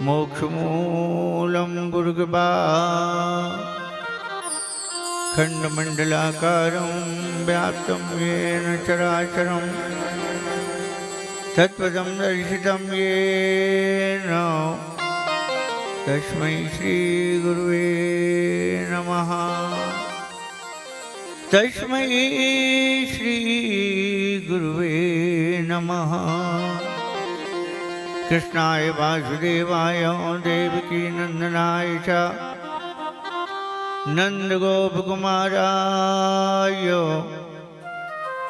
मोक्षमूलं गुरुकृपा खण्डमण्डलाकारं व्याप्तं येन चराचरं तत्पदं दर्शितं येन तस्मै श्रीगुरुवे नमः। तस्मै श्रीगुरुवे नमः। कृष्णाय वासुदेवाय देवकी नंदनाय च नन्दगोपकुमाराय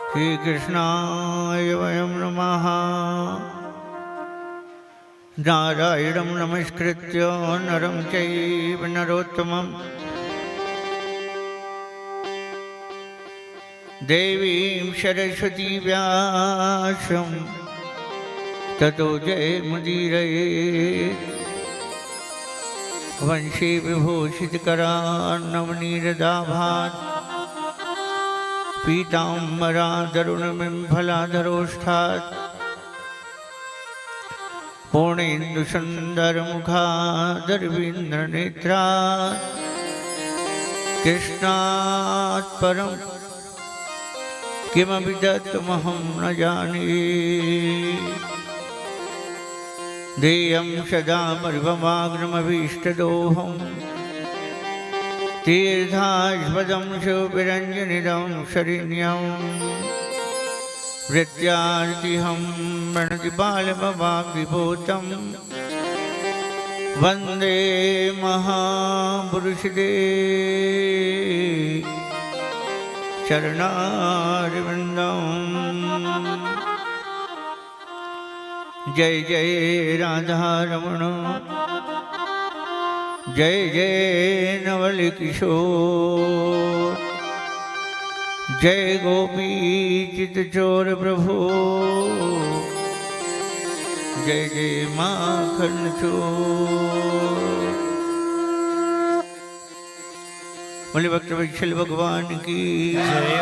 श्रीकृष्णाय वयं नमः। नारायणं नमस्कृत्य नरं चैव नरोत्तमं देवीं सरस्वती व्यासं ततो जयमुदीरयेत्। वंशी विभूषितकरान्नवनीरदाभात् पीताम्बरादरुणबिम्फलाधरोष्ठात् पूर्णेन्दुसुन्दरमुखादरविन्द्रनेत्रात् कृष्णात् परं किमपि दत्तमहं न जाने। देयं सदा मर्वमाग्नमभीष्टदोहं तीर्थास्पदं शिवविरञ्जनिदं शरण्यं वृत्यार्तिहं प्रणतिपालमवाग्विभूतं वन्दे महापुरुषदे चरणारविन्दम्। जय जय राधारमण जय जय नवल किशोर जय गोपी चितचोर प्रभु जय जय माखन चोर। बोले भक्त वत्सल भगवान की जय।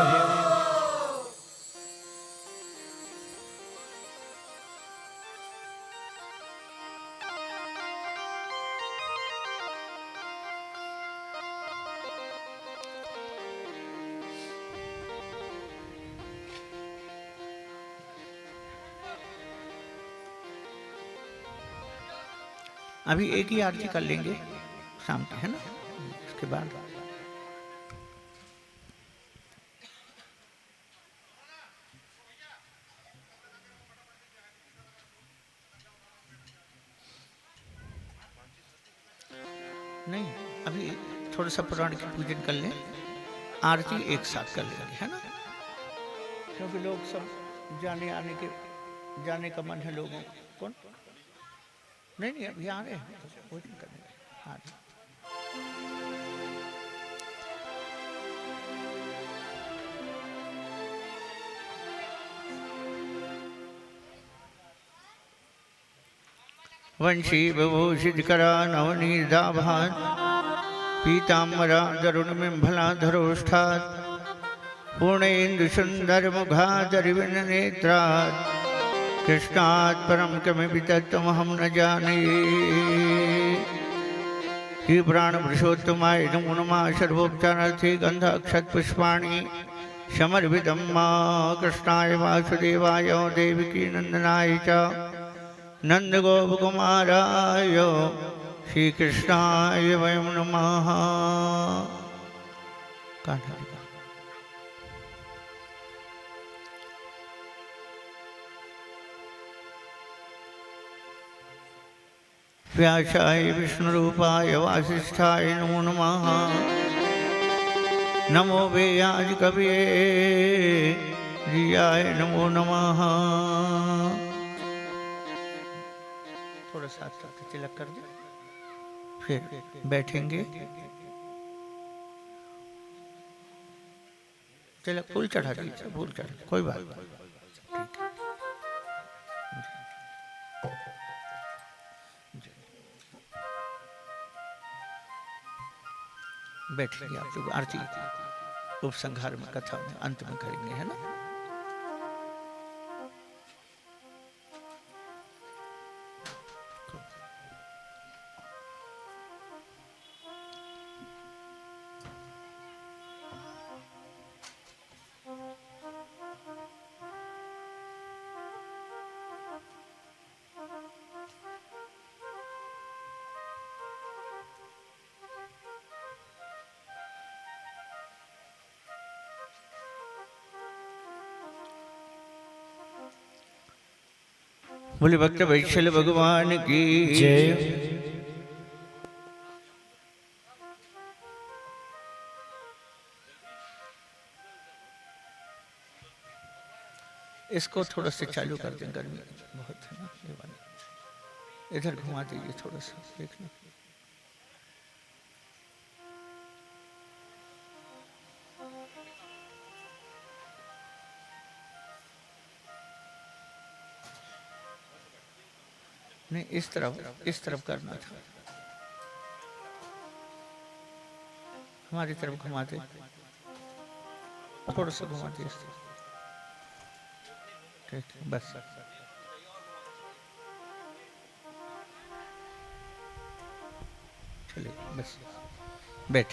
अभी एक ही आरती कर लेंगे शाम की, है ना? उसके बाद नहीं, अभी थोड़ा सा पुराण की पूजन कर लें, आरती एक साथ कर लेंगे, है ना? क्योंकि लोग सब जाने का मन है लोगों को। कौन? नहीं अभी आ रहे हैं तो पूजन करेंगे। हाँ जी। वंशी विभूषितकरा नवनीताभात् पीताम्बरादरुणबिम्फलाधरोष्ठात् पूर्णेन्दुसुन्दरमुखादरविन्दनेत्रात् कृष्णात् परं किमपि तत्त्वमहं न जाने। श्री प्राण पुरुषोत्तमाय नमो नमः। सर्वोपचारार्थे गन्धाक्षतपुष्पाणि समर्पितं मा कृष्णाय वासुदेवाय देवकी नंदनाय च नन्दगोपकुमाराय श्रीकृष्णाय वयं नमः। व्यासाय विष्णुरूपाय वासिष्ठाय नमो नमः। नमो वेयाजकवये जियाय नमो नमः। थोड़ा सा तिलक कर दे, फिर बैठेंगे। तिलक फूल चढ़ा दीजिए, फूल चढ़ा, कोई बात नहीं। बैठिए, आप लोग आरती उपसंहार में कथा में अंत में करेंगे, है ना? बोले भक्त वैशल भगवान की जय। इसको थोड़ा सा चालू कर दें, गर्मी बहुत है ना ये वाला। इधर घुमा दीजिए थोड़ा सा, देखना। नहीं, इस तरफ करना था, हमारी तरफ घुमा दे, थोड़ा सा घुमा दे इस तरफ। ठीक है, बस। चलिए बस, बैठ।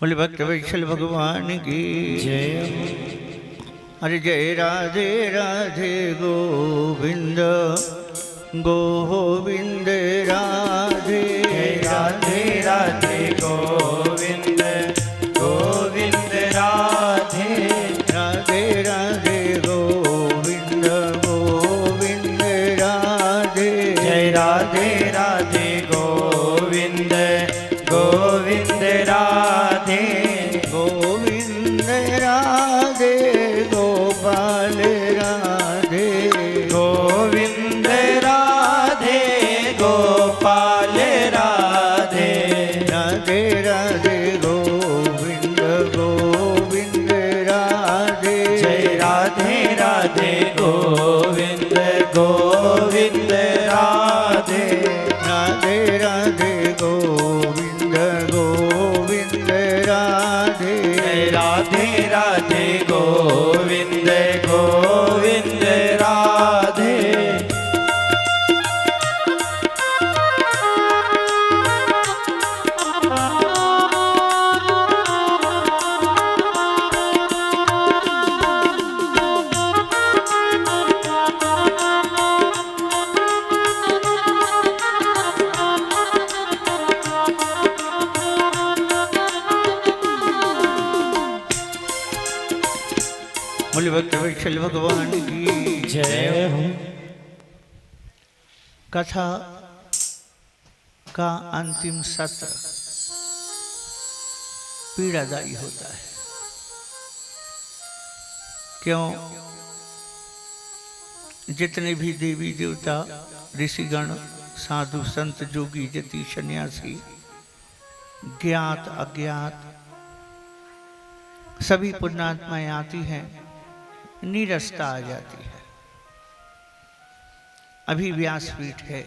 बोले भक्त वैशल भगवान की जय। अरे जय राधे राधे गोविंद गोविंद राधे। जय राधे राधे गोविंद गोविंद राधे। राधे राधे गोविंद गोविंद राधे। जय राधे राधे गोविंद गोविंद राधे। गोविंद राधे गोपाल राधे। गोविंद राधे गोपाल राधे। राधे राधे गोविंद गोविंद राधे। जय राधे राधे गोविंद गोविंद राधे। राधे राधे गोविंद गोविंद राधे। जय राधे राधे गोविंद गोविंद राधे। बोले भक्त वैशल भगवान की जय हो। कथा का अंतिम सत्र पीड़ादायी होता है। क्यों? जितने भी देवी देवता, ऋषिगण, साधु संत, जोगी, जति, सन्यासी, ज्ञात अज्ञात सभी पुण्यात्माएं आती हैं, नीरसता आ जाती है। अभी व्यासपीठ है,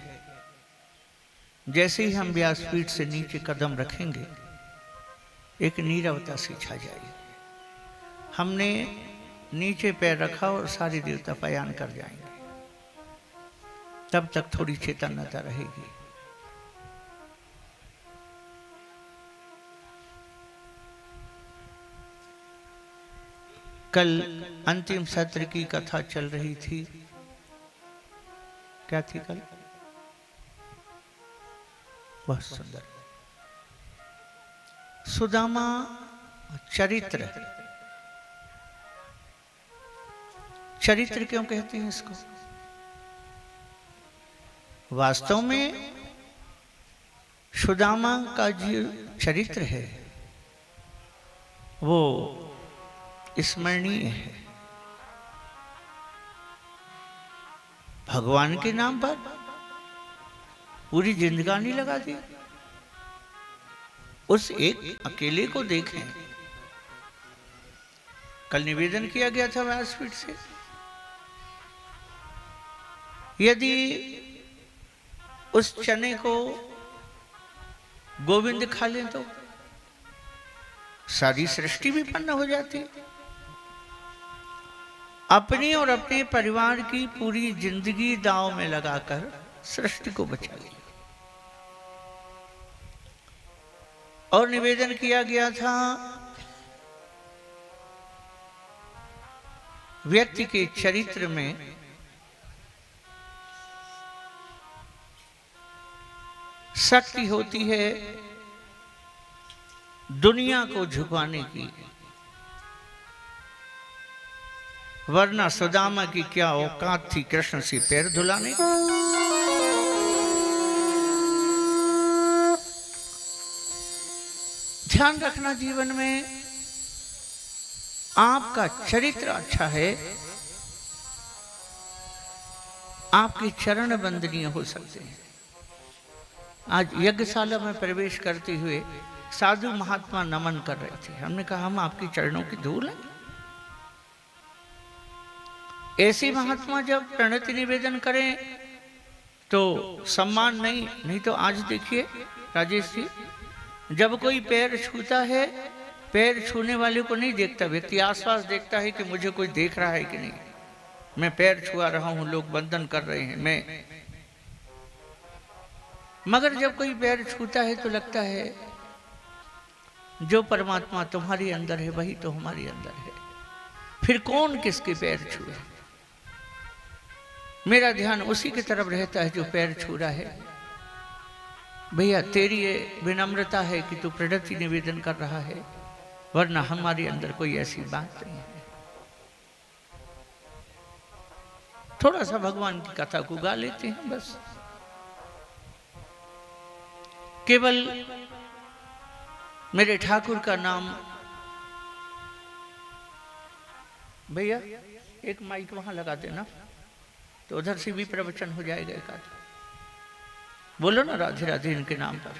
जैसे ही हम व्यासपीठ से नीचे कदम रखेंगे एक नीरवता सी छा जाएगी। हमने नीचे पैर रखा और सारे देवता पयान कर जाएंगे, तब तक थोड़ी चेतनता रहेगी। कल अंतिम सत्र की कथा चल रही थी। क्या थी कल? बहुत सुंदर सुदामा चरित्र। चरित्र क्यों कहते हैं इसको? वास्तव में सुदामा का जो चरित्र है वो स्मरणीय है। भगवान के नाम पर पूरी जिंदगानी लगा दी। उस एक अकेले को देखें। कल निवेदन किया गया था व्यासपीठ से, यदि उस चने को गोविंद खा लें तो सारी सृष्टि विपन्न हो जाती। अपनी और अपने परिवार की पूरी जिंदगी दांव में लगाकर सृष्टि को बचा लिया। और निवेदन किया गया था व्यक्ति के चरित्र में शक्ति होती है दुनिया को झुकाने की, वरना सुदामा की क्या औकात थी कृष्ण से पैर धुलाने की। ध्यान रखना, जीवन में आपका चरित्र अच्छा है, आपके चरण वंदनीय हो सकते हैं। आज यज्ञशाला में प्रवेश करते हुए साधु महात्मा नमन कर रहे थे। हमने कहा हम आपके चरणों की धूल हैं। ऐसे महात्मा जब प्रणति निवेदन करें तो सम्मान नहीं तो आज देखिए राजेश जी, जब कोई पैर छूता है, पैर छूने वाले को नहीं देखता व्यक्ति, आसपास देखता है कि मुझे कोई देख रहा है कि नहीं, मैं पैर छुआ रहा हूं, लोग वंदन कर रहे हैं मैं। मगर जब कोई पैर छूता है तो लगता है जो परमात्मा तुम्हारे अंदर है वही तो हमारे अंदर है, फिर कौन किसके पैर छुए। मेरा ध्यान उसी की तरफ रहता है जो पैर छू रहा है। भैया तेरी ये विनम्रता है कि तू प्रणति निवेदन कर रहा है, वरना हमारे अंदर कोई ऐसी बात नहीं है। थोड़ा सा भगवान की कथा को गा लेते हैं बस, केवल मेरे ठाकुर का नाम। भैया एक माइक वहां लगा देना तो उधर से भी प्रवचन हो जाएगा एक आध। बोलो ना राधे राधे इनके नाम पर।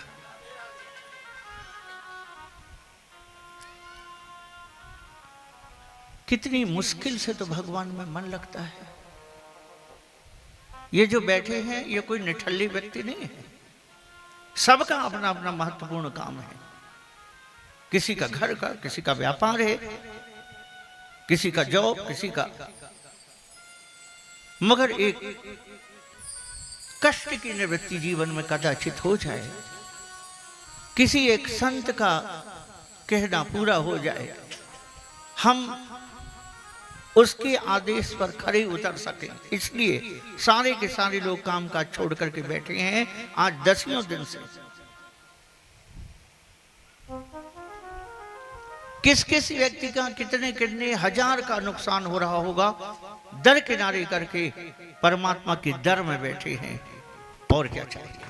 कितनी मुश्किल से तो भगवान में मन लगता है। ये जो बैठे हैं ये कोई निठल्ली व्यक्ति नहीं है, सबका अपना अपना महत्वपूर्ण काम है। किसी का घर का, किसी का व्यापार है, किसी का जॉब, किसी का, मगर एक कष्ट की निवृत्ति जीवन में कदाचित हो जाए, किसी एक संत का कहना पूरा हो जाए, हम उसके आदेश पर खड़े उतर सकें। इसलिए सारे के सारे लोग काम काज छोड़ करके बैठे हैं आज 10 दिन से। किस किस व्यक्ति का कितने कितने हजार का नुकसान हो रहा होगा, दर किनारे करके परमात्मा के दर में बैठे हैं। और क्या चाहिए।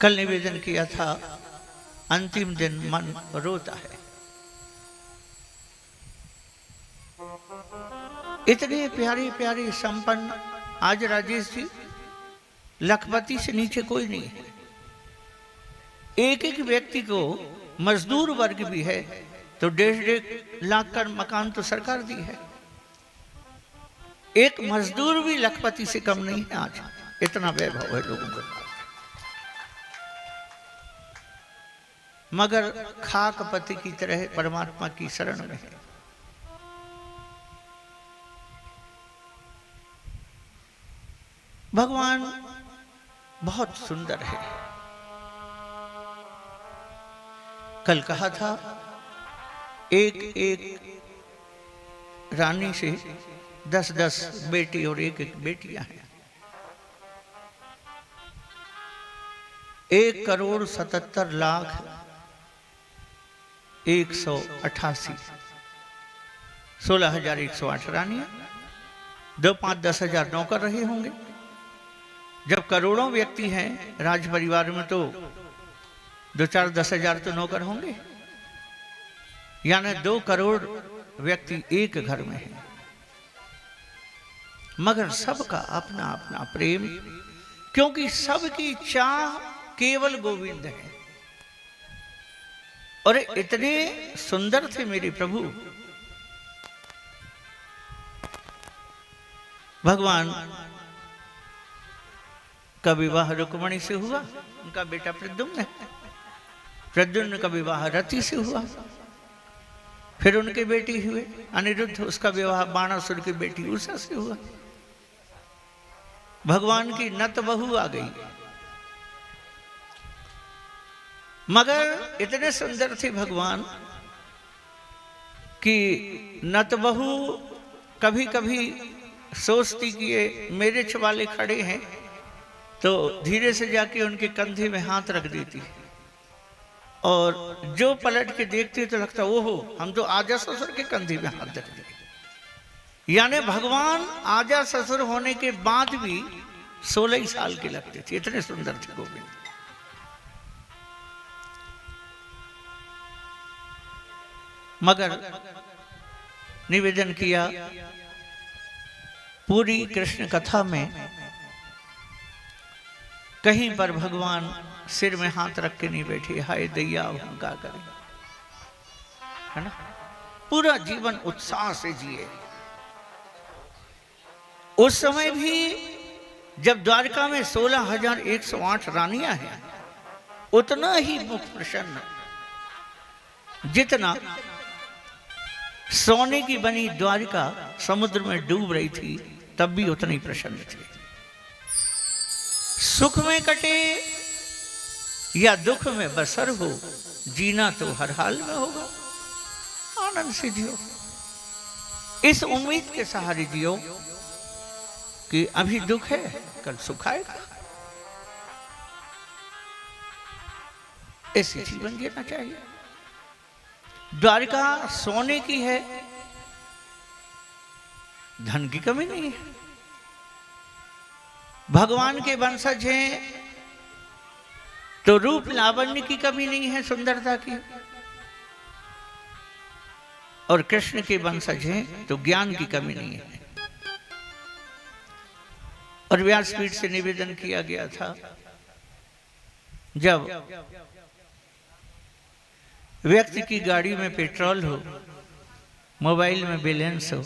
कल निवेदन किया था अंतिम दिन मन रोता है। इतने प्यारे प्यारे संपन्न, आज राजेश जी लखपति से नीचे कोई नहीं है। एक एक व्यक्ति को मजदूर वर्ग भी है तो 1.5 लाख का मकान तो सरकार दी है। एक मजदूर भी लखपति से कम नहीं है। आज इतना वैभव है लोगों के पास, मगर खाकपति की तरह परमात्मा की शरण में है। भगवान बहुत सुंदर है। कल कहा था एक एक रानी से 10-10 बेटी और एक एक बेटियां हैं। 1,77,188 16,108 रानियां, 2-5-10 हजार नौकर रहे होंगे। जब करोड़ों व्यक्ति हैं राज परिवार में तो 2-4-10 हजार तो नौकर होंगे, यानी 2 करोड़ व्यक्ति एक घर में हैं। मगर सबका अपना अपना प्रेम, क्योंकि सबकी चाह केवल गोविंद है। और इतने सुंदर थे मेरे प्रभु। भगवान का विवाह रुक्मिणी से हुआ, उनका बेटा प्रद्युम्न है। प्रद्युम्न का विवाह रति से हुआ, फिर उनके बेटी हुए अनिरुद्ध, उसका विवाह बाणासुर की बेटी उषा से हुआ। भगवान की नत बहू आ गई, मगर इतने सुंदर थे भगवान कि नत बहू कभी कभी सोचती कि ये मेरे छवाले खड़े हैं, तो धीरे से जाके उनके कंधे में हाथ रख देती, और जो पलट के देखते तो लगता ओहो हम तो आजा ससुर के कंधे में हाथ रख दिए। यानी भगवान आजा ससुर होने के बाद भी 16 ही साल के लगते थे, इतने सुंदर थे गोविंद। मगर निवेदन किया पूरी कृष्ण कथा में कहीं पर भगवान सिर में हाथ रख के नहीं बैठे, हाय दैया अब हम क्या करें, है ना। पूरा जीवन उत्साह से जिए। उस समय भी जब द्वारका में 16,108 रानियां हैं, उतना ही मुख प्रसन्न जितना सोने की बनी द्वारिका समुद्र में डूब रही थी, तब भी उतने ही प्रसन्न थे। सुख में कटे या दुख में बसर हो, जीना तो हर हाल में होगा, आनंद से जियो। इस उम्मीद के सहारे जियो कि अभी दुख है कल सुख आएगा। ऐसे जीवन जीना चाहिए। द्वारिका सोने की है, धन की कमी नहीं है। भगवान के वंशज हैं तो रूप लावण्य की कमी नहीं है, सुंदरता की। और कृष्ण के वंशज हैं तो ज्ञान की कमी नहीं है। और व्यासपीठ से निवेदन किया गया था, जब व्यक्ति की गाड़ी में पेट्रोल हो, मोबाइल में बैलेंस हो,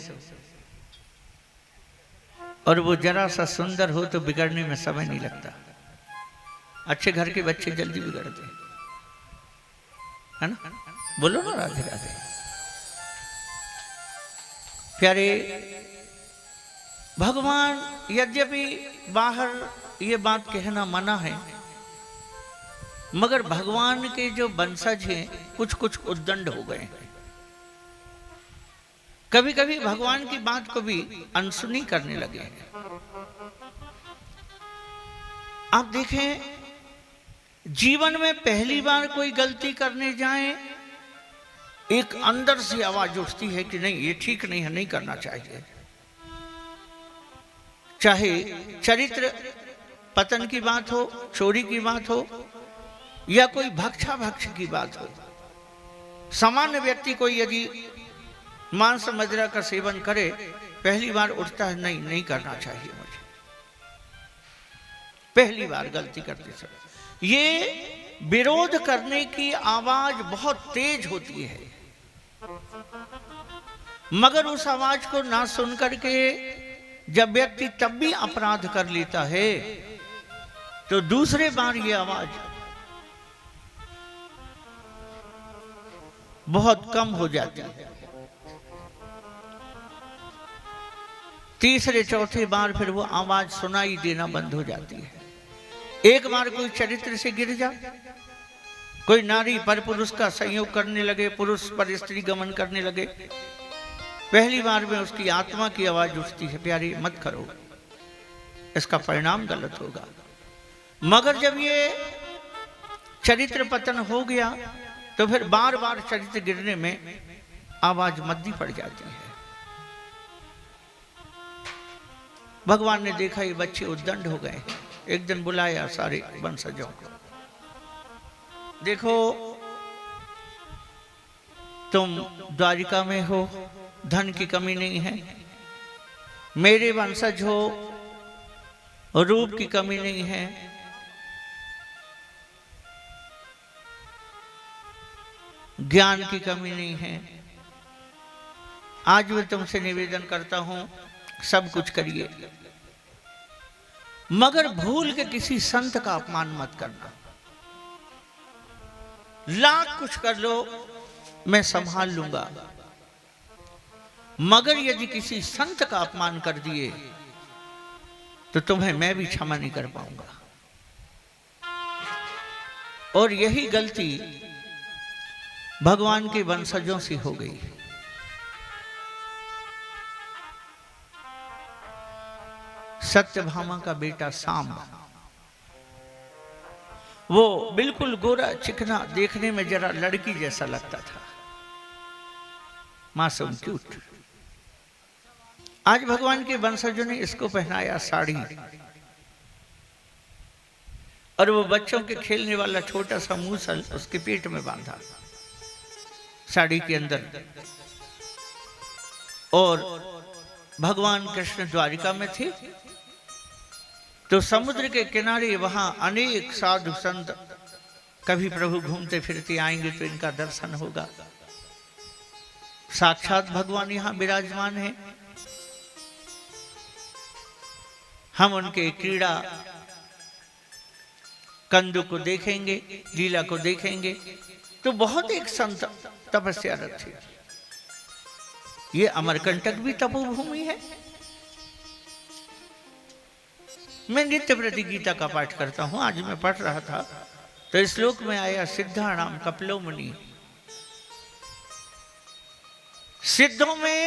और वो जरा सा सुंदर हो तो बिगड़ने में समय नहीं लगता। अच्छे घर के बच्चे जल्दी बिगड़ते है ना। बोलो ना राधे राधे। प्यारे भगवान, यद्यपि बाहर ये बात कहना मना है, मगर भगवान के जो वंशज हैं कुछ कुछ उद्दंड हो गए हैं। कभी कभी भगवान की बात को भी अनसुनी करने लगे हैं। आप देखें, जीवन में पहली बार कोई गलती करने जाए, एक अंदर से आवाज उठती है कि नहीं ये ठीक नहीं है, नहीं करना चाहिए। चाहे चरित्र पतन की बात हो, चोरी की बात हो, या कोई भक्षा भक्ष की बात हो। सामान्य व्यक्ति कोई यदि मांस मदिरा का सेवन करे, पहली बार उठता है नहीं नहीं करना चाहिए मुझे, पहली बार गलती करते समय। ये विरोध करने की आवाज बहुत तेज होती है, मगर उस आवाज को ना सुन करके जब व्यक्ति तब भी अपराध कर लेता है, तो दूसरे बार ये आवाज बहुत कम हो जाती है। तीसरे चौथे बार फिर वो आवाज सुनाई देना बंद हो जाती है। एक बार कोई चरित्र से गिर जा, कोई नारी पर पुरुष का संयोग करने लगे, पुरुष पर स्त्री गमन करने लगे, पहली बार में उसकी आत्मा की आवाज उठती है, प्यारी मत करो, इसका परिणाम गलत होगा। मगर जब ये चरित्र पतन हो गया, तो फिर बार बार चरित्र गिरने में आवाज मद्दी पड़ जाती है। भगवान ने देखा ये बच्चे उद्दंड हो गए। एक दिन बुलाया सारे वंशजों को, देखो तुम द्वारिका में हो, धन की कमी नहीं है, मेरे वंशज हो, रूप की कमी नहीं है, ज्ञान की कमी नहीं है। आज मैं तुमसे निवेदन करता हूं, सब कुछ करिए, मगर भूल के किसी संत का अपमान मत करना। लाख कुछ कर लो मैं संभाल लूंगा, मगर यदि किसी संत का अपमान कर दिए तो तुम्हें मैं भी क्षमा नहीं कर पाऊंगा। और यही गलती भगवान के वंशजों से हो गई। सत्यभामा का बेटा साम, वो बिल्कुल गोरा चिकना, देखने में जरा लड़की जैसा लगता था, मासूम क्यूट। आज भगवान के वंशजों ने इसको पहनाया साड़ी, और वो बच्चों के खेलने वाला छोटा सा मूसल उसके पेट में बांधा साड़ी के अंदर। और भगवान कृष्ण द्वारिका में थे तो समुद्र के किनारे वहां अनेक साधु संत, कभी प्रभु घूमते फिरते आएंगे तो इनका दर्शन होगा। साक्षात भगवान यहां विराजमान है। हम उनके क्रीड़ा कंदु को देखेंगे, लीला को देखेंगे तो बहुत एक संत तपस्यारत थे। ये अमरकंटक भी तपोभूमि है। मैं नित्य प्रति गीता का पाठ करता हूं। आज मैं पढ़ रहा था तो इस श्लोक में आया सिद्धाणाम कपिलो मुनि। सिद्धों में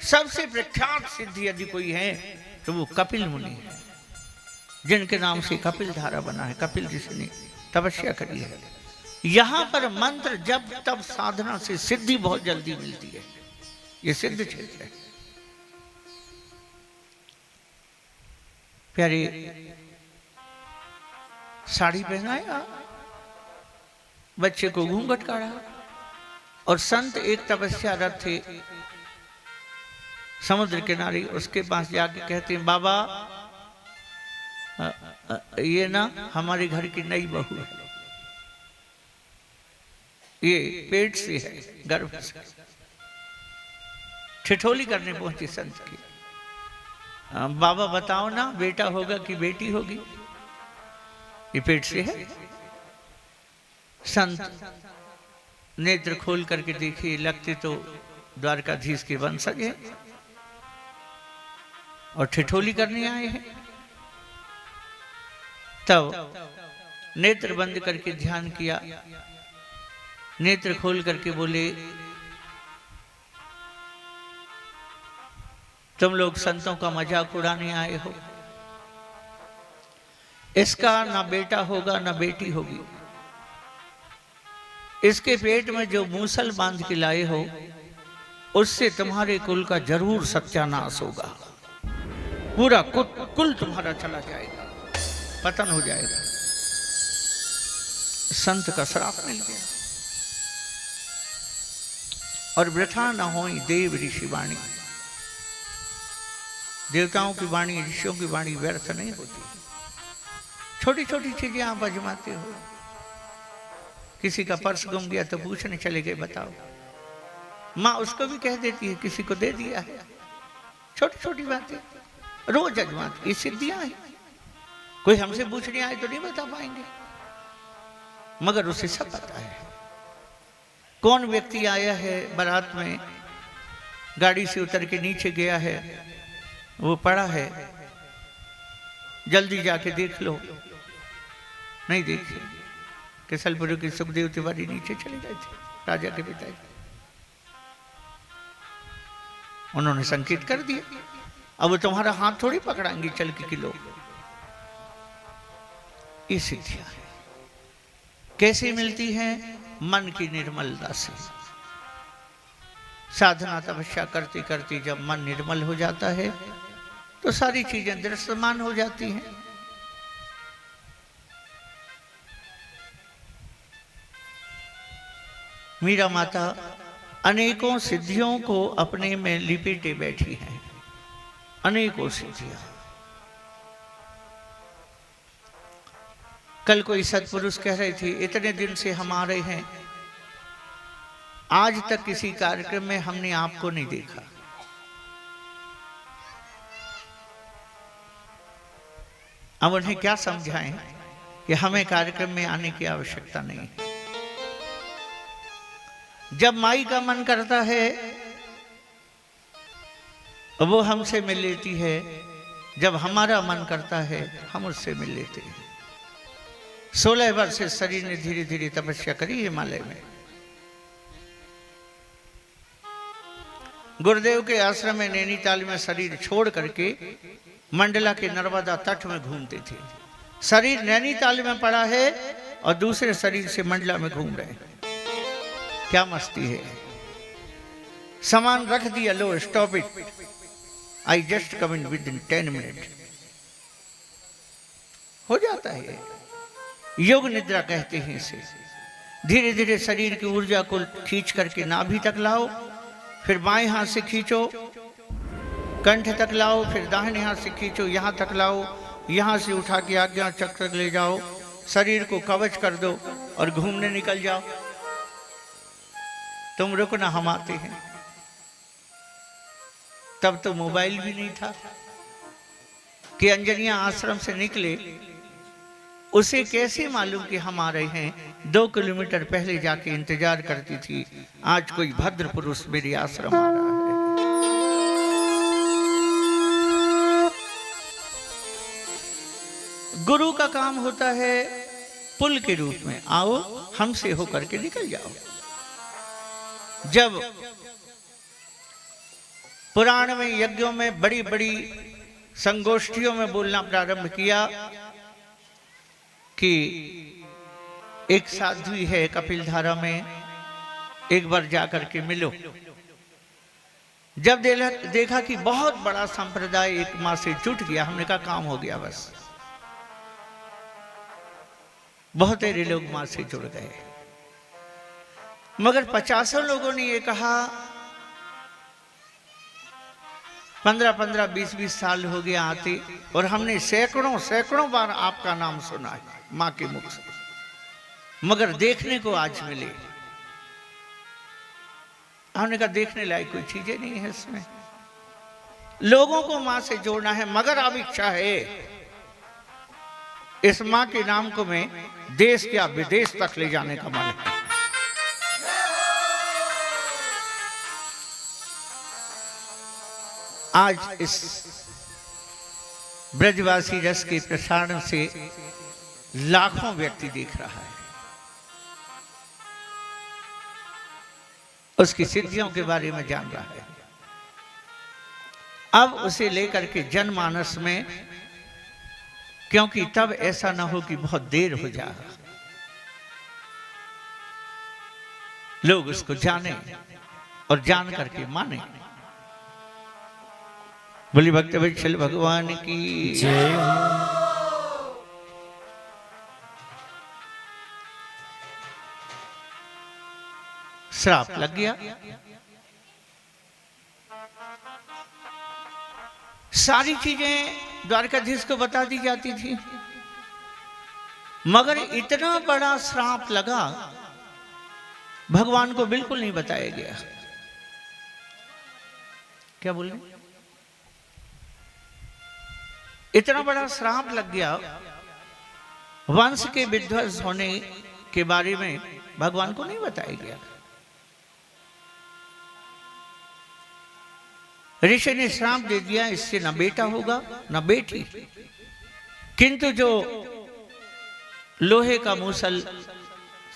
सबसे प्रख्यात सिद्ध यदि कोई है तो वो कपिल मुनि है, जिनके नाम से कपिल धारा बना है। कपिल ऋषि ने तपस्या करी है। यहां पर मंत्र जब तब साधना से सिद्धि बहुत जल्दी मिलती है। ये सिद्ध क्षेत्र है। प्यारे साड़ी पहनाया, बच्चे को घूंघट काढ़ा, और संत एक तपस्यारत थे समुद्र किनारे। उसके पास जाके कहते हैं, बाबा ये ना हमारे घर की नई बहू है, ये पेट से है, गर्भ से। ठिठोली करने पहुंची संत की। बाबा बताओ ना, बेटा होगा कि बेटी होगी? ये पेट से है। संत नेत्र खोल करके देखिए, लगते तो द्वारकाधीश के वंशज है और ठिठोली करने आए हैं। तब नेत्र बंद करके ध्यान किया, नेत्र खोल करके बोले, तुम लोग संतों का मजाक उड़ाने आए हो। इसका ना बेटा होगा ना बेटी होगी। इसके पेट में जो मूसल बांध के लाए हो उससे तुम्हारे कुल का जरूर सत्यानाश होगा। पूरा कुल तुम्हारा चला जाएगा, पतन हो जाएगा। संत का श्राप मिल गया। और वृथा न होई देव ऋषि वाणी। देवताओं की वाणी, ऋषियों की वाणी व्यर्थ नहीं होती। छोटी छोटी चीजें आप आजमाते हो। किसी का पर्स गुम गया तो पूछने चले गए, बताओ। माँ उसको भी कह देती है किसी को दे दिया है। छोटी छोटी बातें रोज आजमाते, ये सिद्धियां हैं। कोई हमसे पूछने आए तो नहीं बता पाएंगे, मगर उसे सब पता है। कौन व्यक्ति आया है बारात में, गाड़ी से उतर के नीचे गया है, वो पड़ा है, जल्दी जाके देख लो। नहीं देखिए, केसलपुर की सुखदेव तिवारी नीचे चले गए थे, राजा के पिताजी। उन्होंने संकेत कर दिया। अब वो तुम्हारा हाथ थोड़ी पकड़ाएंगे चल के किलो। ये सिद्धियां है। कैसे मिलती है? मन की निर्मलता से। साधना तपस्या करते करते जब मन निर्मल हो जाता है तो सारी चीजें दृश्यमान हो जाती हैं। मीरा माता अनेकों सिद्धियों को अपने में लिपेटे बैठी हैं। अनेकों सिद्धियां। कल कोई सत्पुरुष कह रहे थे, इतने दिन से हम आ रहे हैं, आज तक किसी कार्यक्रम में हमने आपको नहीं देखा। अब उन्हें क्या समझाएं कि हमें कार्यक्रम में आने की आवश्यकता नहीं है। जब माई का मन करता है वो हमसे मिल लेती है, जब हमारा मन करता है हम उससे मिल लेते हैं। 16 वर्ष से शरीर ने धीरे धीरे तपस्या करी हिमालय में। गुरुदेव के आश्रम में नैनीताल में शरीर छोड़ करके मंडला के नर्मदा तट में घूमते थे। शरीर नैनीताल में पड़ा है और दूसरे शरीर से मंडला में घूम रहे हैं। क्या मस्ती है। सामान रख दिया, लो stop it, I just come in within 10 minute. हो जाता है, योग निद्रा कहते हैं इसे। धीरे धीरे शरीर की ऊर्जा को खींच करके नाभि तक लाओ, फिर बाएं हाथ से खींचो, कंठ तक लाओ, फिर दाहिने हाथ से खींचो, यहां तक लाओ, यहां से उठा के आज्ञा चक्र तक ले जाओ, शरीर को कवच कर दो और घूमने निकल जाओ। तुम रुकना, हम आते हैं। तब तो मोबाइल भी नहीं था कि अंजनिया आश्रम से निकले, उसे कैसे मालूम कि हम आ रहे हैं। 2 किलोमीटर पहले जाके इंतजार करती थी, आज कोई भद्र पुरुष मेरे आश्रम आ रहा है। गुरु का काम होता है पुल के रूप में, आओ हमसे होकर के निकल जाओ। जब पुराण में, यज्ञों में, बड़ी बड़ी संगोष्ठियों में बोलना प्रारंभ किया कि एक साधु है कपिलधारा में, एक बार जाकर के मिलो। जब देखा कि बहुत बड़ा संप्रदाय एक माँ से जुट गया, हमने कहा काम हो गया बस। बहुत सारे लोग माँ से जुड़ गए, मगर 50 लोगों ने ये कहा 15-15, 20-20 साल हो गया आते, और हमने सैकड़ों बार आपका नाम सुना है माँ के मुख से, मगर देखने को आज मिले। हमने कहा देखने लायक कोई चीजें नहीं है इसमें। लोगों को माँ से जोड़ना है, मगर अब इच्छा है इस माँ के नाम को मैं देश क्या विदेश तक ले जाने का मन है। आज इस ब्रजवासी रस के प्रसारण से लाखों व्यक्ति देख रहा है, उसकी सिद्धियों के बारे में जान रहा है। अब उसे लेकर के जनमानस में, क्योंकि तब ऐसा ना हो कि बहुत देर हो जाए, लोग उसको जाने और जान करके माने। बोली भक्त वत्सल भगवान की जय। श्राप लग गया। सारी चीजें द्वारकाधीश को बता दी जाती थी, मगर इतना बड़ा श्राप लगा भगवान को बिल्कुल नहीं बताया गया। क्या बोले? इतना बड़ा श्राप लग गया, वंश के विध्वंस होने के बारे में भगवान को नहीं बताया गया। ऋषि ने श्राप दे दिया, इससे न बेटा होगा न बेटी, किंतु जो लोहे का मूसल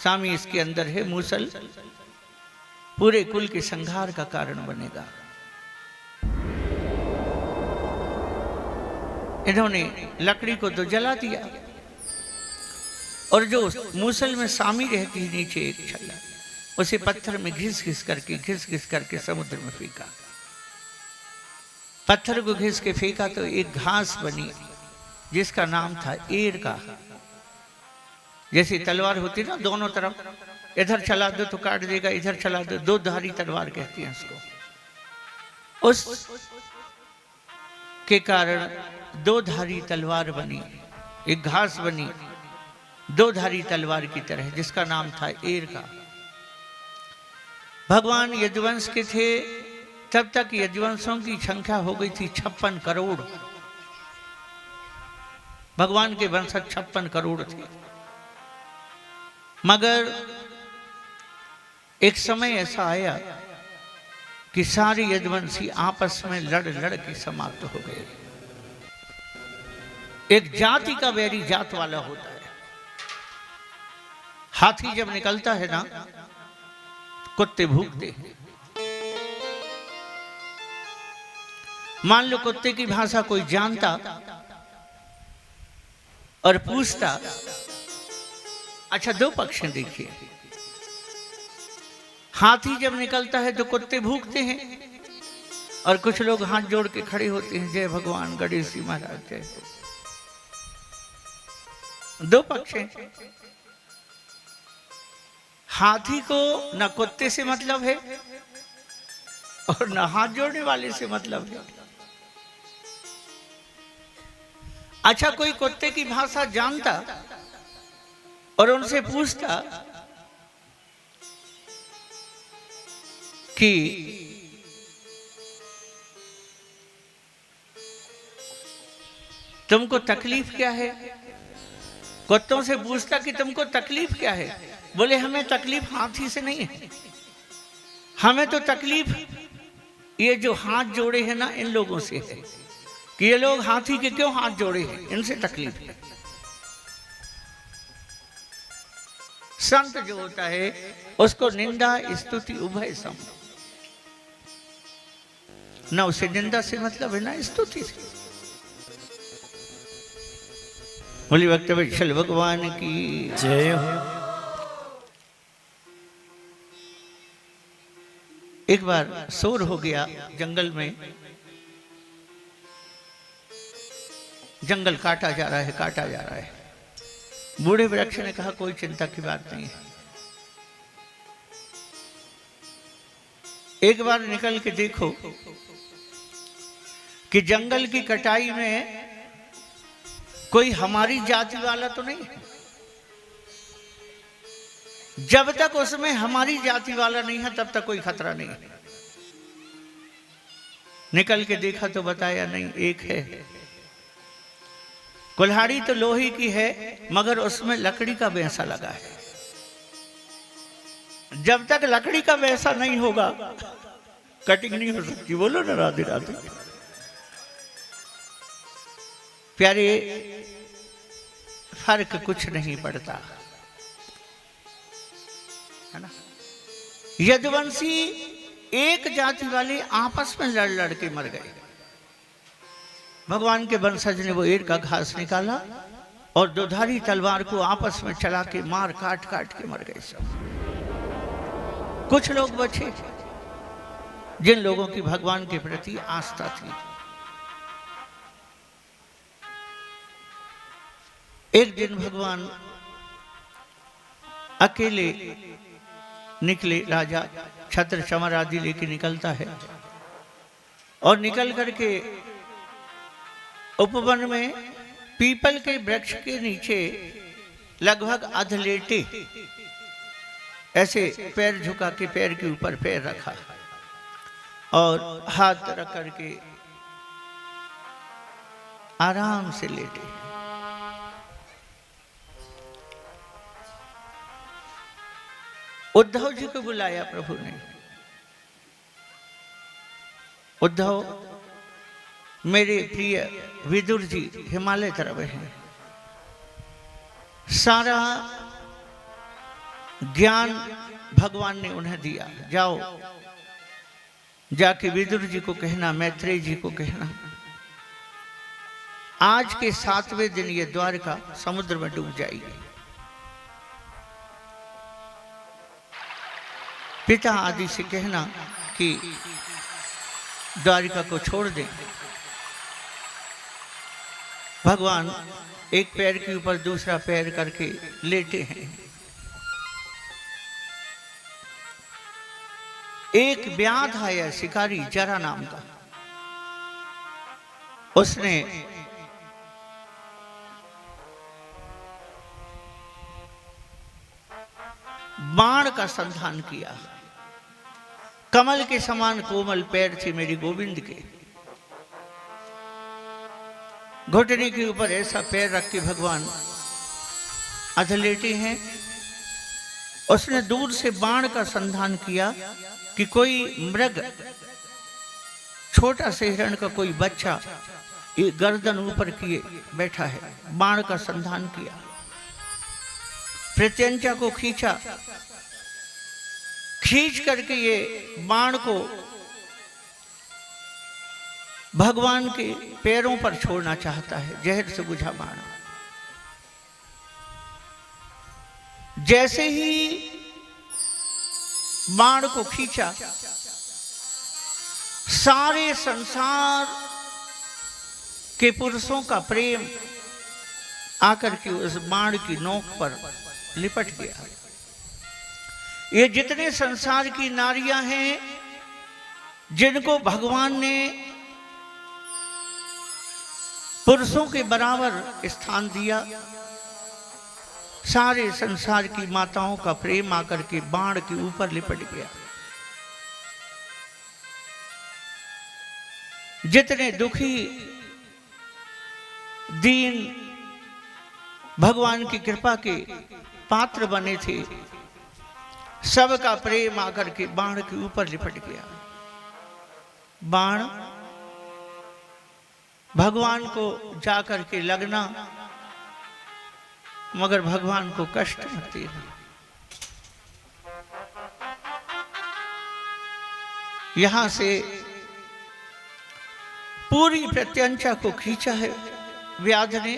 स्वामी इसके अंदर है, मूसल पूरे कुल के संहार का कारण बनेगा। इन्होंने लकड़ी को तो जला दिया, और जो मूसल में सामी रहती है नीचे एक छल्ला, उसे पत्थर में घिस घिस करके समुद्र में फेंका। पत्थर को घिस के फेंका तो एक घास बनी जिसका नाम था एर का। जैसे तलवार होती ना, दोनों तरफ, इधर चला दो तो काट देगा, इधर चला दो, 2 धारी तलवार कहती हैं उसको। उस के कारण 2 धारी तलवार बनी, एक घास बनी 2 धारी तलवार की तरह, जिसका नाम था एर का। भगवान यदुवंश के थे, तब तक यदुवंशों की संख्या हो गई थी 56 करोड़। भगवान के वंशज 56 करोड़ थे, मगर एक समय ऐसा आया कि सारे यदुवंशी आपस में लड़ लड़ के समाप्त हो गए। एक जाति का वैरी जात वाला होता है। हाथी जब निकलता है ना, कुत्ते भूखते हैं। मान लो कुत्ते की भाषा कोई जानता और पूछता। अच्छा, दो पक्ष हैं देखिए। हाथी जब निकलता है तो कुत्ते भूखते हैं और कुछ लोग हाथ जोड़ के खड़े होते हैं, जय भगवान गणेश जी महाराज जय। दो पक्ष हैं। हाथी को न कुत्ते से मतलब है और न हाथ जोड़ने वाले से मतलब है। अच्छा, कोई कुत्ते की भाषा जानता और उनसे पूछता कि तुमको तकलीफ क्या है। कुत्तों से पूछता कि तुमको तकलीफ क्या है। बोले हमें तकलीफ हाथी से नहीं है, हमें तो तकलीफ ये जो हाथ जोड़े हैं ना इन लोगों से है कि ये लोग हाथी के क्यों हाथ जोड़े हैं, इनसे तकलीफ है। संत जो होता है उसको निंदा स्तुति उभय सम, ना उसे निंदा से मतलब है ना स्तुति से। बोली भक्त वत्सल भगवान की जय। एक बार शोर हो गया जंगल में। जंगल काटा जा रहा है, काटा जा रहा है। बूढ़े वृक्ष ने कहा कोई चिंता की बात नहीं है, एक बार निकल के देखो कि जंगल की कटाई में कोई हमारी जाति वाला तो नहीं है। जब तक उसमें हमारी जाति वाला नहीं है तब तक कोई खतरा नहीं है। निकल के देखा तो बताया नहीं, एक है। कुल्हाड़ी तो लोहे की है मगर उसमें लकड़ी का वैसा लगा है। जब तक लकड़ी का वैसा नहीं होगा कटिंग नहीं हो सकती। बोलो ना राधे राधे। प्यारे, फर्क कुछ नहीं पड़ता है ना। यदुवंशी एक जाति वाले आपस में लड़ लड़ के मर गए। भगवान के वंशज ने वो ईंट का घास निकाला और दुधारी तलवार को आपस में चला के मार काट काट के मर गए सब। कुछ लोग बचे जिन लोगों की भगवान के प्रति आस्था थी। एक दिन भगवान अकेले निकले। राजा छत्र चमर आदि लेके निकलता है और निकल करके उपवन में पीपल के वृक्ष के नीचे लगभग अधलेटे ऐसे पैर झुका के पैर के ऊपर पैर रखा और हाथ रख करके आराम से लेटे। उद्धव जी को बुलाया प्रभु ने। उद्धव मेरे प्रिय विदुर जी हिमालय तरफ हैं। सारा ज्ञान भगवान ने उन्हें दिया। जाओ जाके विदुर जी को कहना, मैत्रेय जी को कहना, आज के 7वें दिन ये द्वारका समुद्र में डूब जाएगी। पिता आदि से कहना कि द्वारिका को छोड़ दें। भगवान एक पैर के ऊपर दूसरा पैर करके लेटे हैं। एक व्याध आया शिकारी जरा नाम का, उसने बाण का संधान किया। कमल के समान कोमल पैर थे मेरी गोविंद के। घुटने के ऊपर ऐसा पैर रख के भगवान अधलेटे हैं उसने दूर से बाण का संधान किया कि कोई मृग, छोटा से हिरण का कोई बच्चा ये गर्दन ऊपर किए बैठा है। बाण का संधान किया, प्रत्यंचा को खींचा, खींच करके ये बाण को भगवान के पैरों पर छोड़ना चाहता है। जहर से बुझा बाण। जैसे ही बाण को खींचा, सारे संसार के पुरुषों का प्रेम आकर के उस बाण की नोक पर लिपट गया। ये जितने संसार की नारियां हैं जिनको भगवान ने पुरुषों के बराबर स्थान दिया, सारे संसार की माताओं का प्रेम आकर के बाण के ऊपर लिपट गया। जितने दुखी दीन भगवान की कृपा के पात्र बने थे, सबका प्रेम आकर के बाण के ऊपर लिपट गया। बाण भगवान को जाकर के लगना, मगर भगवान को कष्ट न देना। यहां से पूरी प्रत्यंचा को खींचा है व्याध ने,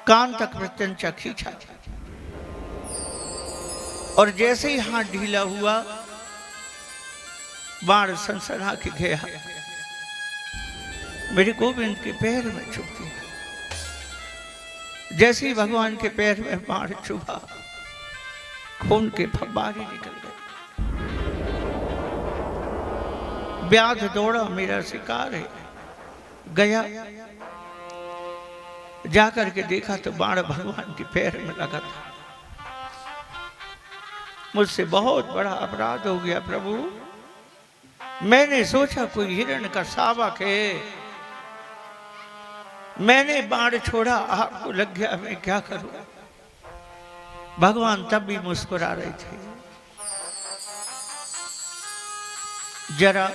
कान तक प्रत्यंचा खींचा, और जैसे ही हाथ ढीला हुआ बाण सनसना के गया, मेरे गोविंद के पैर में चुभ गया। जैसे ही भगवान के पैर में बाण चुभा, खून के फव्वारे निकल गए। व्याध दौड़ा, मेरा शिकार है। गया, जाकर के देखा तो बाण भगवान के पैर में लगा था। मुझसे बहुत बड़ा अपराध हो गया प्रभु। मैंने सोचा कोई हिरण का शावक है, मैंने बाण छोड़ा, आपको लग गया, मैं क्या करूं। भगवान तब भी मुस्कुरा रहे थे। जरा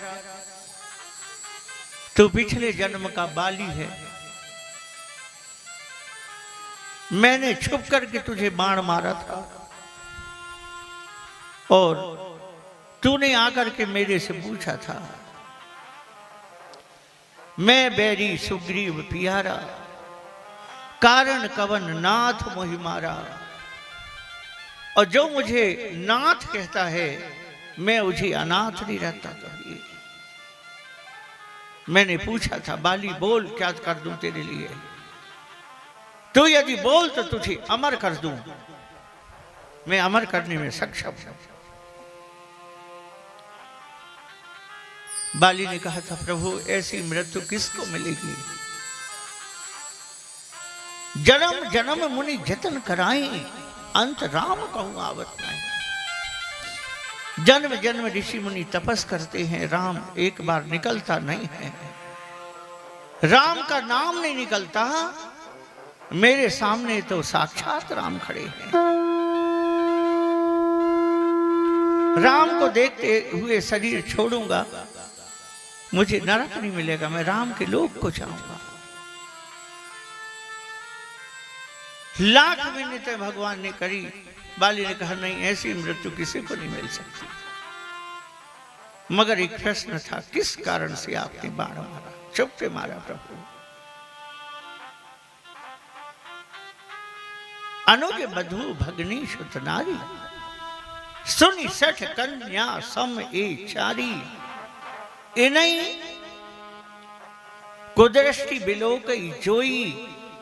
तू पिछले जन्म का बाली है, मैंने छुप करके तुझे बाण मारा था और तूने आकर के मेरे से पूछा था, मैं बैरी सुग्रीव पियारा, कारण कवन नाथ मोहि मारा। और जो मुझे नाथ कहता है, मैं मुझे अनाथ नहीं रहता कभी। मैंने पूछा था, बाली बोल क्या कर दूं तेरे लिए। तू यदि बोल तो तुझे अमर कर दूं, मैं अमर करने में सक्षम हूं। बाली ने कहा था, प्रभु ऐसी मृत्यु किसको मिलेगी। जन्म जन्म मुनि जतन कराए, अंत राम कहूं आवत नहीं। जन्म जन्म ऋषि मुनि तपस करते हैं, राम एक बार निकलता नहीं है। राम का नाम नहीं निकलता। मेरे सामने तो साक्षात राम खड़े हैं। राम को देखते हुए शरीर छोड़ूंगा, मुझे नरक नहीं मिलेगा, मैं राम के लोक को चाहूंगा। लाख मिन्नतें भगवान ने करी, बाली ने कहा नहीं, ऐसी मृत्यु किसी को नहीं मिल सकती। मगर एक प्रश्न था, किस कारण से आपने बाण मारा, चुप से मारा प्रभु। अनुज बधु भगनी सुत नारी, सुनि सठ कन्या सम ए चारी। इनई कुदृष्टि बिलोकई जोई,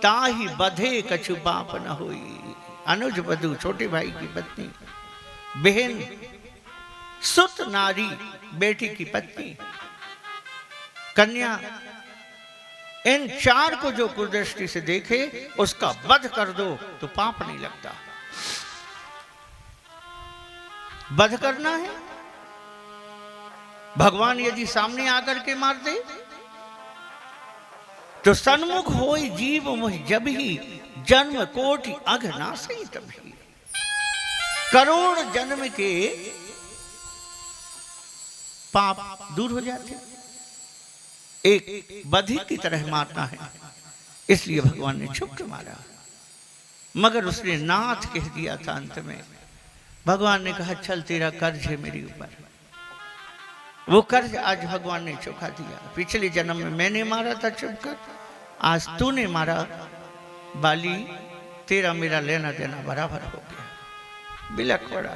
ताहि बधे कछु पाप न होई। अनुज बधु छोटे भाई की पत्नी, बहन, सुत नारी बेटी की पत्नी, कन्या, इन चार को जो कुदृष्टि से देखे उसका वध कर दो तो पाप नहीं लगता। वध करना है, भगवान यदि सामने आकर के मार दे तो सन्मुख होई जीव मोहि जब ही, जन्म कोटि अघ नासई तभी। करोड़ जन्म के पाप दूर हो जाते। एक बधिर की तरह मारना है, इसलिए भगवान ने छुप के मारा। मगर उसने नाथ कह दिया था अंत में। भगवान ने कहा चल तेरा कर्ज है मेरे ऊपर। वो कर्ज आज भगवान ने चुका दिया। पिछले जन्म में मैंने मारा था छुपकर, आज तूने मारा बाली, तेरा मेरा लेना देना बराबर हो गया। बिलख पड़ा,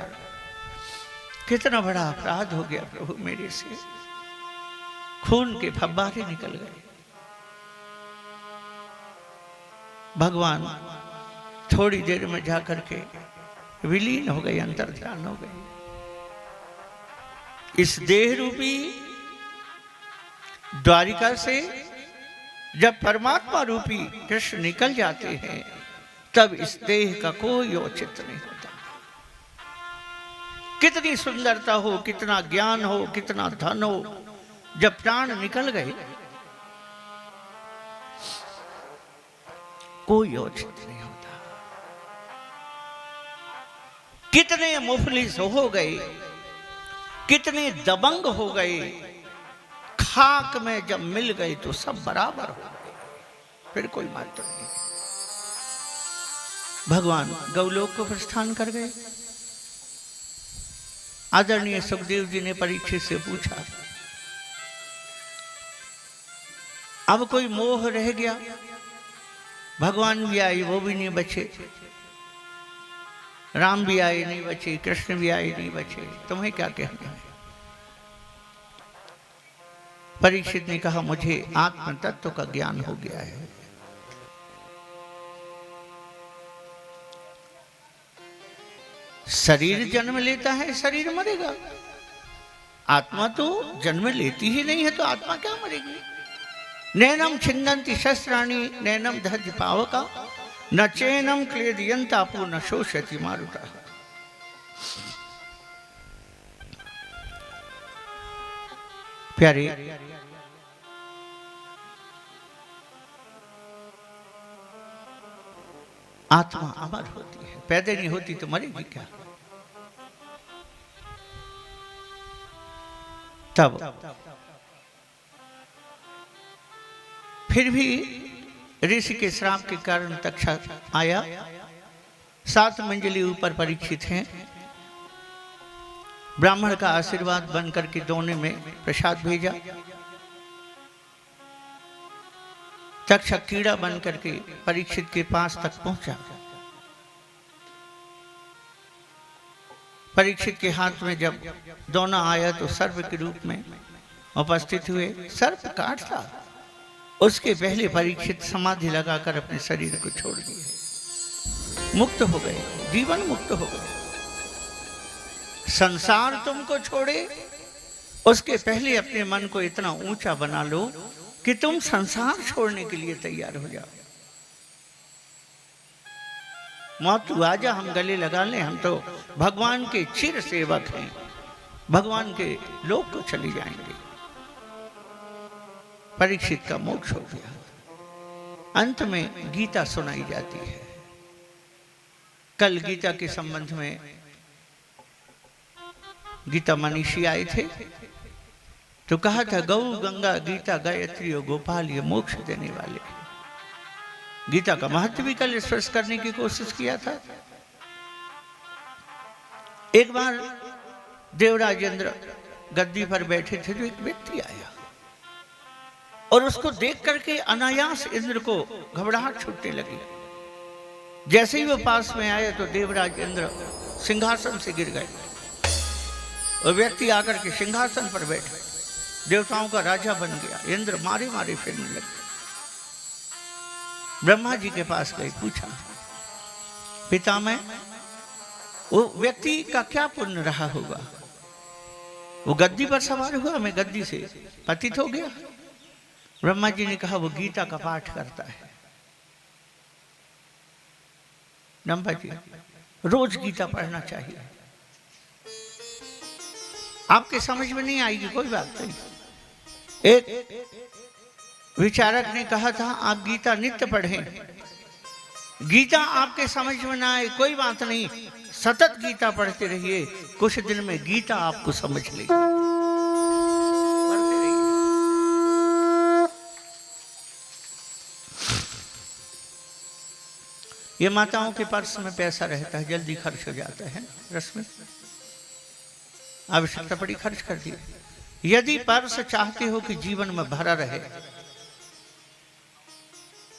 कितना बड़ा अपराध हो गया प्रभु मेरे से। खून के फव्वारे निकल गए। भगवान थोड़ी देर में जाकर के विलीन हो गए, अंतर्ध्यान हो गए। इस देह रूपी द्वारिका से जब परमात्मा रूपी कृष्ण निकल जाते हैं, तब इस देह का कोई औचित्य नहीं होता। कितनी सुंदरता हो, कितना ज्ञान हो, कितना धन हो, जब प्राण निकल गए कोई औचित्य नहीं होता। कितने मुफलिस हो गए, कितने दबंग हो गए, खाक में जब मिल गए तो सब बराबर हो गए, फिर कोई महत्व नहीं। भगवान गौलोक को प्रस्थान कर गए। आदरणीय सुखदेव जी ने परीक्षित से पूछा, अब कोई मोह रह गया? भगवान भी आए, वो भी नहीं बचे। राम भी आए, नहीं बचे। कृष्ण भी आए, नहीं बचे। तुम्हें क्या कहना है? परीक्षित ने कहा, मुझे आत्म तत्व का ज्ञान हो गया है। शरीर जन्म लेता है, शरीर मरेगा। आत्मा तो जन्म लेती ही नहीं है, तो आत्मा क्या मरेगी? नैनम छिन्दन्ति शस्त्राणि नैनम दहति पावका न चैनम क्लेदयन्तापो न शोषयति मारुतः। प्यारे, आत्मा अमर होती है, पैदा नहीं होती तो मरेगी क्या? तब फिर भी ऋषि के श्राप के कारण तक्षक आया। 7 मंजिली ऊपर परीक्षित हैं। ब्राह्मण का आशीर्वाद बनकर के दोने में प्रसाद भेजा। तक्षक कीड़ा बनकर के परीक्षित के पास तक पहुंचा। परीक्षित के हाथ में जब दोना आया तो सर्प के रूप में उपस्थित हुए। सर्प काटता, उसके पहले परीक्षित समाधि लगाकर अपने शरीर को छोड़ दिए, मुक्त हो गए, जीवन मुक्त हो गए। संसार तुमको छोड़े, उसके पहले अपने मन को इतना ऊंचा बना लो कि तुम संसार छोड़ने के लिए तैयार हो जाओ। मौत तू आजा, हम गले लगा लें, हम तो भगवान के चिर सेवक हैं, भगवान के लोक को चले जाएंगे। परीक्षित का मोक्ष हो गया। अंत में गीता सुनाई जाती है। कल गीता के संबंध में गीता मनीषी आए थे तो कहा था, गौ गंगा गीता गायत्री और गोपाल ये मोक्ष देने वाले। गीता का महत्व भी कल स्पर्श करने की कोशिश किया था। एक बार देवराज इंद्र गद्दी पर बैठे थे तो एक व्यक्ति आया और उसको देख करके अनायास इंद्र को घबराहट छूटने लगी। जैसे ही वो पास में आए तो देवराज इंद्र सिंहासन से गिर गए और व्यक्ति आकर के सिंहासन पर बैठे, देवताओं का राजा बन गया। इंद्र मारे मारे फिरने लगे। ब्रह्मा जी के पास गए, पूछा, पितामह वो व्यक्ति का क्या पुण्य रहा होगा? वो गद्दी पर सवार हुआ, मैं गद्दी से पतित हो गया। ब्रह्मा जी ने कहा, वो गीता का पाठ करता है। ब्रह्मा जी, रोज गीता पढ़ना चाहिए। आपके समझ में नहीं आएगी कोई बात नहीं। एक विचारक ने कहा था, आप गीता नित्य पढ़ें। गीता आपके समझ में ना आए कोई बात नहीं, सतत गीता पढ़ते रहिए, कुछ दिन में गीता आपको समझ लेगी। पढ़ते रहिए। ये माताओं के पर्स में पैसा रहता है, जल्दी खर्च हो जाता है, रस्म आवश्यकता पड़ी खर्च कर दिए। यदि पर्स चाहते हो कि जीवन में भरा रहे,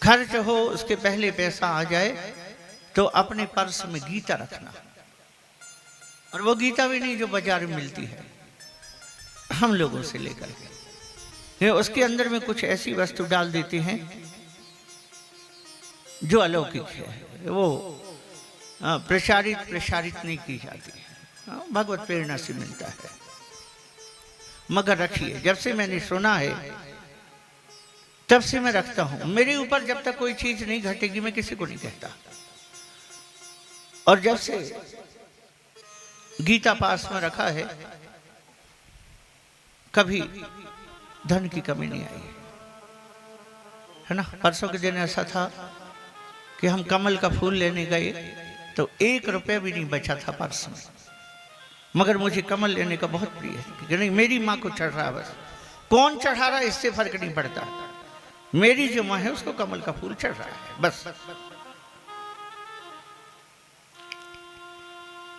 खर्च हो उसके पहले पैसा आ जाए, तो अपने पर्स में गीता रखना। और वो गीता भी नहीं जो बाजार में मिलती है, हम लोगों से लेकर के उसके अंदर में कुछ ऐसी वस्तु डाल देते हैं जो अलौकिक है, वो प्रसारित नहीं की जाती है, भगवत प्रेरणा से मिलता है। मगर रखिए, जब से मैंने सुना है तब से मैं रखता हूं। मेरे ऊपर जब तक कोई चीज नहीं घटेगी मैं किसी को नहीं कहता। और जब से गीता पास में रखा है, कभी धन की कमी नहीं आई है ना। परसों के दिन ऐसा था कि हम कमल का फूल लेने गए तो 1 रुपया भी नहीं बचा था पर्स में, मगर मुझे कमल लेने का बहुत प्रिय है कि नहीं, मेरी माँ को चढ़ रहा, बस कौन चढ़ा रहा है इससे फर्क नहीं पड़ता, मेरी जो माँ है उसको कमल का फूल चढ़ रहा है बस।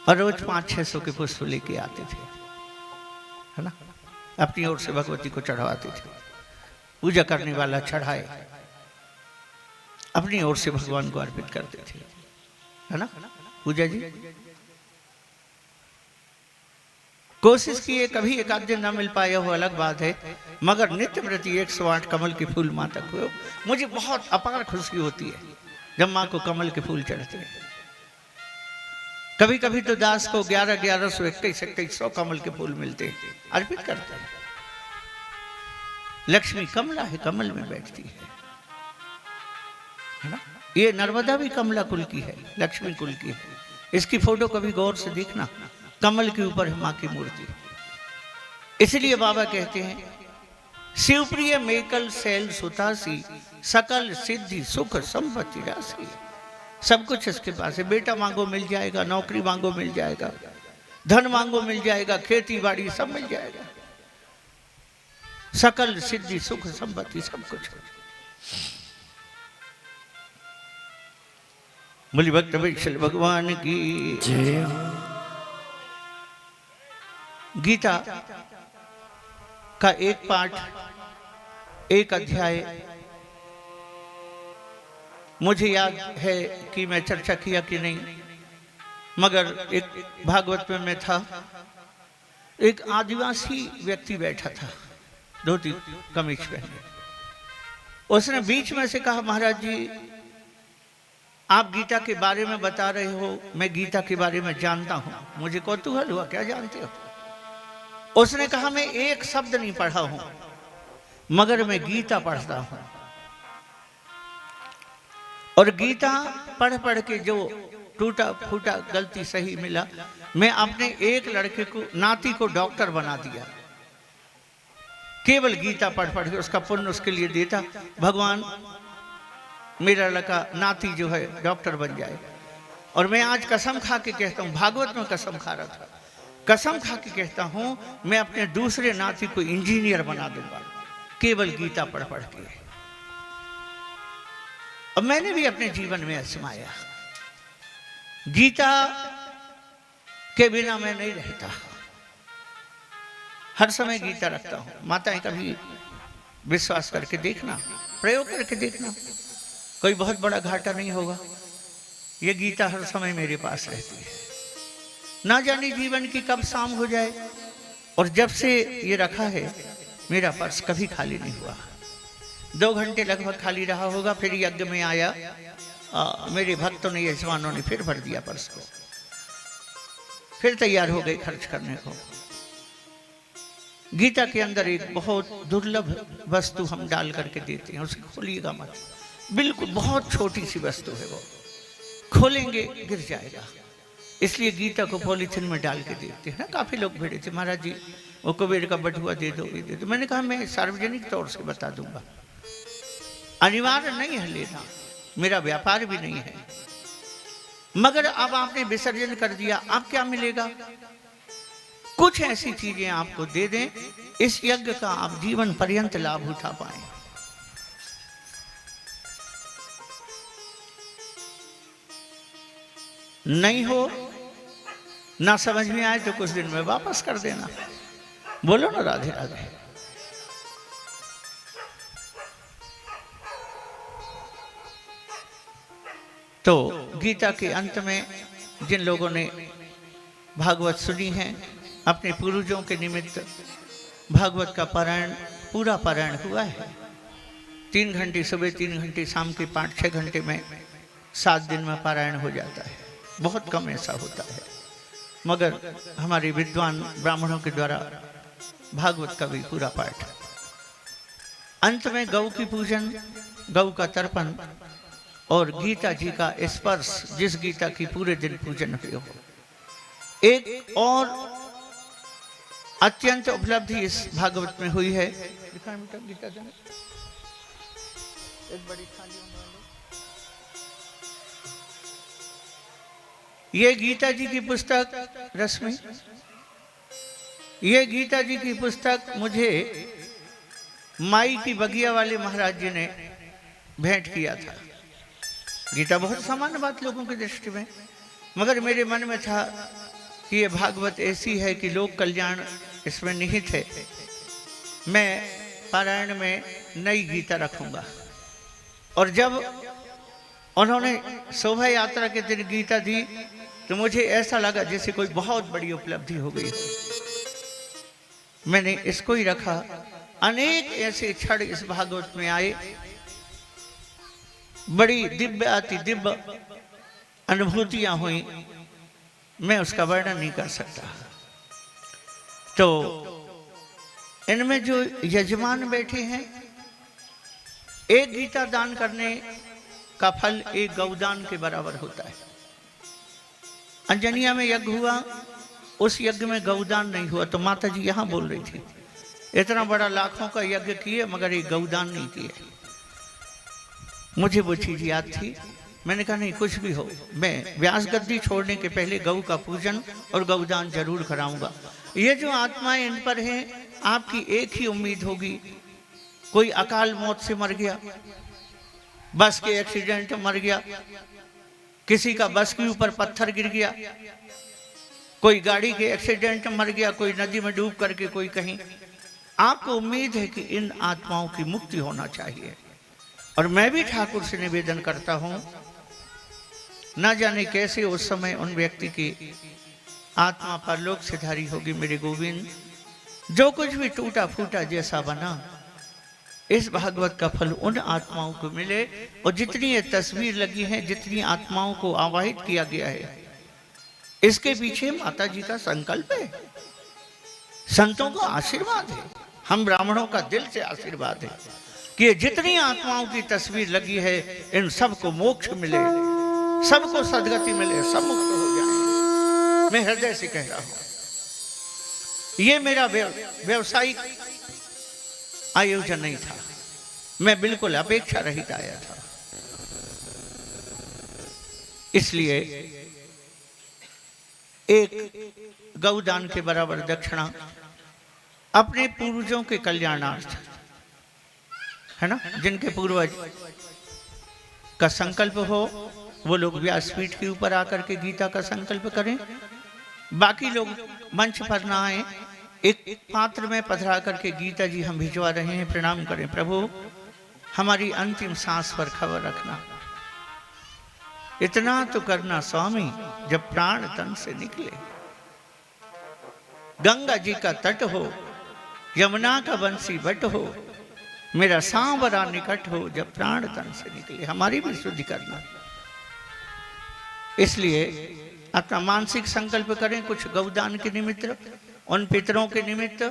और रोज 500-600 के पुष्प लेके आते थे, है ना, अपनी ओर से भगवती को चढ़ाते थे। पूजा करने वाला चढ़ाए, अपनी ओर से भगवान को अर्पित करते थे, है ना। पूजा जी कोशिश किए, कभी एक आध दिन न मिल पाया हो अलग बात है, मगर नित्य प्रति 108 कमल के फूल माँ तक हुए। मुझे बहुत अपार खुशी होती है जब माँ को कमल के फूल चढ़ते हैं। कभी कभी तो दास को 1100, 2100 कमल के फूल मिलते हैं, अर्पित करते हैं। लक्ष्मी कमला है, कमल में बैठती है ना। ये नर्मदा भी कमला कुल की है, लक्ष्मी कुल की है। इसकी फोटो कभी गौर से देखना, कमल के ऊपर है माँ की मूर्ति। इसलिए बाबा कहते हैं, शिवप्रिय मेकल सैल सुतासी, सकल सिद्धि सुख संपत्ति राशि। सब कुछ इसके पास है। बेटा मांगो मिल जाएगा, नौकरी मांगो मिल जाएगा, धन मांगो मिल जाएगा, खेती बाड़ी सब मिल जाएगा, सकल सिद्धि सुख संपत्ति सब कुछ। बोली भक्त वत्सल भगवान की जय। गीता का एक पाठ, एक अध्याय मुझे याद है कि मैं चर्चा किया कि नहीं, मगर एक भागवत में मैं था, एक आदिवासी व्यक्ति बैठा था, धोती कमीज पहने। उसने बीच में से कहा, महाराज जी आप गीता के बारे में बता रहे हो, मैं गीता के बारे में जानता हूं। मुझे कौतूहल हुआ, क्या जानते हो? उसने कहा, मैं एक शब्द नहीं पढ़ा हूं, मगर मैं गीता पढ़ता हूं। और गीता पढ़ पढ़ के जो टूटा फूटा गलती सही मिला, मैं अपने एक लड़के को, नाती को डॉक्टर बना दिया, केवल गीता पढ़ पढ़ के। उसका पुण्य उसके लिए देता, भगवान मेरा लड़का नाती जो है डॉक्टर बन जाए। और मैं आज कसम खा के कहता हूँ, भागवत में कसम खा रहा था, कसम खा के कहता हूँ, मैं अपने दूसरे नाती को इंजीनियर बना दूंगा, केवल गीता पढ़ पढ़ के। अब मैंने भी अपने जीवन में आजमाया, गीता के बिना मैं नहीं रहता, हर समय गीता रखता हूं। माताएं कभी विश्वास करके देखना, प्रयोग करके देखना, कोई बहुत बड़ा घाटा नहीं होगा। ये गीता हर समय मेरे पास रहती है, ना जाने जीवन की कब शाम हो जाए। और जब से ये रखा है, मेरा पर्स कभी खाली नहीं हुआ। 2 घंटे लगभग खाली रहा होगा, फिर यज्ञ में आया, मेरे भक्तों ने, यजमानों ने फिर भर दिया पर्स को, फिर तैयार हो गए खर्च करने को। गीता के अंदर एक बहुत दुर्लभ वस्तु हम डाल करके देते हैं, उसे खोलिएगा मत, बिल्कुल बहुत छोटी सी वस्तु है, वो खोलेंगे गिर जाएगा। इसलिए गीता को पॉलीथिन में डाल के देते हैं ना। काफी लोग भिड़े थे, महाराज जी वो कुबेर का बटुआ दे दो, दे दो। मैंने कहा मैं सार्वजनिक तौर से बता दूंगा, अनिवार्य नहीं है लेना, मेरा व्यापार भी नहीं है, मगर अब आपने विसर्जन कर दिया, अब क्या मिलेगा? कुछ ऐसी चीजें आपको दे दें, इस यज्ञ का आप जीवन पर्यंत लाभ उठा पाए। नहीं हो, ना समझ में आए तो कुछ दिन में वापस कर देना। बोलो ना राधे राधे। तो गीता के अंत में जिन लोगों ने भागवत सुनी है, अपने पूर्वजों के निमित्त भागवत का पारायण, पूरा पारायण हुआ है। 3 घंटे सुबह, 3 घंटे शाम के 5-6 घंटे में 7 दिन में पारायण हो जाता है। बहुत कम ऐसा होता है, मगर हमारे विद्वान ब्राह्मणों के द्वारा भागवत का भी पूरा पाठ। अंत में गौ की पूजन, गौ का तर्पण और गीता जी का स्पर्श, जिस गीता की पूरे दिन पूजन हुए हो। एक और अत्यंत उपलब्धि इस भागवत में हुई है। गीता जी एक बड़ी थाली में ये गीता जी की पुस्तक रश्मि, ये गीता जी की पुस्तक मुझे माई की बगिया वाले महाराज जी ने भेंट किया था। गीता बहुत सामान्य बात लोगों की दृष्टि में, मगर मेरे मन में था कि ये भागवत ऐसी है कि लोक कल्याण इसमें निहित है। मैं पारायण में नई गीता रखूंगा। और जब उन्होंने शोभा यात्रा के दिन गीता दी तो मुझे ऐसा लगा जैसे कोई बहुत बड़ी उपलब्धि हो गई। मैंने इसको ही रखा। अनेक ऐसे क्षण इस भागवत में आए, बड़ी दिव्य अति दिव्य अनुभूतियां हुई, मैं उसका वर्णन नहीं कर सकता। तो इनमें जो यजमान बैठे हैं, एक गीता दान करने का फल एक गौदान के बराबर होता है। अंजनिया में यज्ञ हुआ, उस यज्ञ में गौदान नहीं हुआ, तो माता जी यहां बोल रही थी इतना बड़ा लाखों का यज्ञ किए मगर एक गौदान नहीं किए। मुझे वो चीज याद थी। मैंने कहा नहीं, कुछ भी हो, मैं व्यास गद्दी छोड़ने के पहले गौ का पूजन और गौदान जरूर कराऊंगा। ये जो आत्माएं इन पर हैं, आपकी एक ही उम्मीद होगी, कोई अकाल मौत से मर गया, बस के एक्सीडेंट में मर गया, किसी का बस के ऊपर पत्थर गिर गया, कोई गाड़ी के एक्सीडेंट में मर गया, कोई नदी में डूब करके, कोई कहीं। आपको उम्मीद है कि इन आत्माओं की मुक्ति होना चाहिए। और मैं भी ठाकुर से निवेदन करता हूं, ना जाने कैसे उस समय उन व्यक्ति की आत्मा परलोक सिधारी होगी। मेरे गोविंद, जो कुछ भी टूटा फूटा जैसा बना, इस भागवत का फल उन आत्माओं को मिले। और जितनी ये तस्वीर लगी है, जितनी आत्माओं को आवाहित किया गया है, इसके पीछे माता जी का संकल्प है, संतों का आशीर्वाद है, हम ब्राह्मणों का दिल से आशीर्वाद है कि ये जितनी आत्माओं की तस्वीर लगी है, इन सबको मोक्ष मिले, सबको सद्गति मिले, सब मुक्त हो जाए। मैं हृदय से कह रहा हूं, ये मेरा व्यवसायिक आयोजन नहीं था, मैं बिल्कुल अपेक्षा रहित आया था। इसलिए एक गौदान के बराबर दक्षिणा अपने पूर्वजों के कल्याणार्थ, है ना, जिनके पूर्वज का संकल्प हो, वो लोग व्यासपीठ के ऊपर आकर के गीता का संकल्प करें। बाकी लोग मंच पर ना आए, एक पात्र में पधरा करके गीता जी हम भिजवा रहे हैं, प्रणाम करें। प्रभु, हमारी अंतिम सांस पर खबर रखना, इतना तो करना स्वामी जब प्राण तन से निकले। गंगा जी का तट हो, यमुना का बंसी बट हो, मेरा सांवरा निकट हो, जब प्राण तन से निकले। हमारी भी शुद्धि करना। इसलिए अपना मानसिक संकल्प करें, कुछ गौदान के निमित्त, उन पितरों के निमित्त,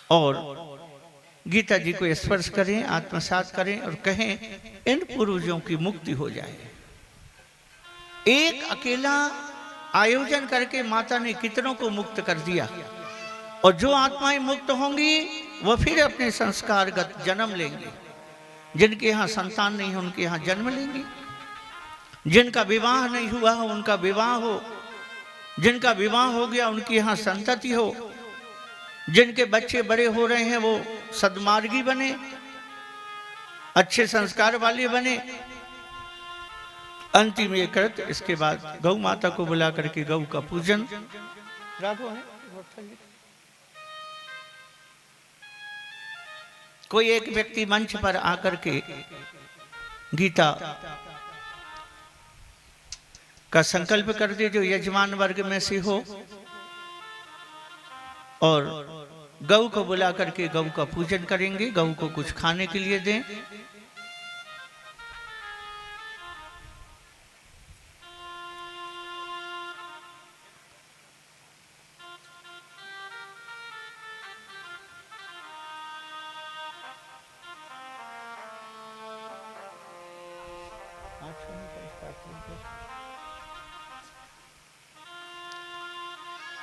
और गीता जी को स्पर्श करें, आत्मसात करें और कहें इन पूर्वजों की मुक्ति हो जाए। एक अकेला आयोजन करके माता ने कितनों को मुक्त कर दिया, और जो आत्माएं मुक्त होंगी वो फिर अपने संस्कारगत जन्म लेंगे। जिनके यहाँ संतान नहीं है, उनके यहाँ जन्म लेंगे। जिनका विवाह नहीं हुआ हो उनका विवाह हो, जिनका विवाह हो गया उनकी यहाँ संतति हो, जिनके बच्चे बड़े हो रहे हैं वो सद्मार्गी बने, अच्छे संस्कार वाले बने। अंतिम ये कृत, इसके बाद गौ माता को बुला करके गौ का पूजन। राघव है कोई एक व्यक्ति मंच पर आकर के गीता का संकल्प कर दे जो यजमान वर्ग में से हो, और गौ को बुला करके गौ का पूजन करेंगे, गौ को कुछ खाने के लिए दें।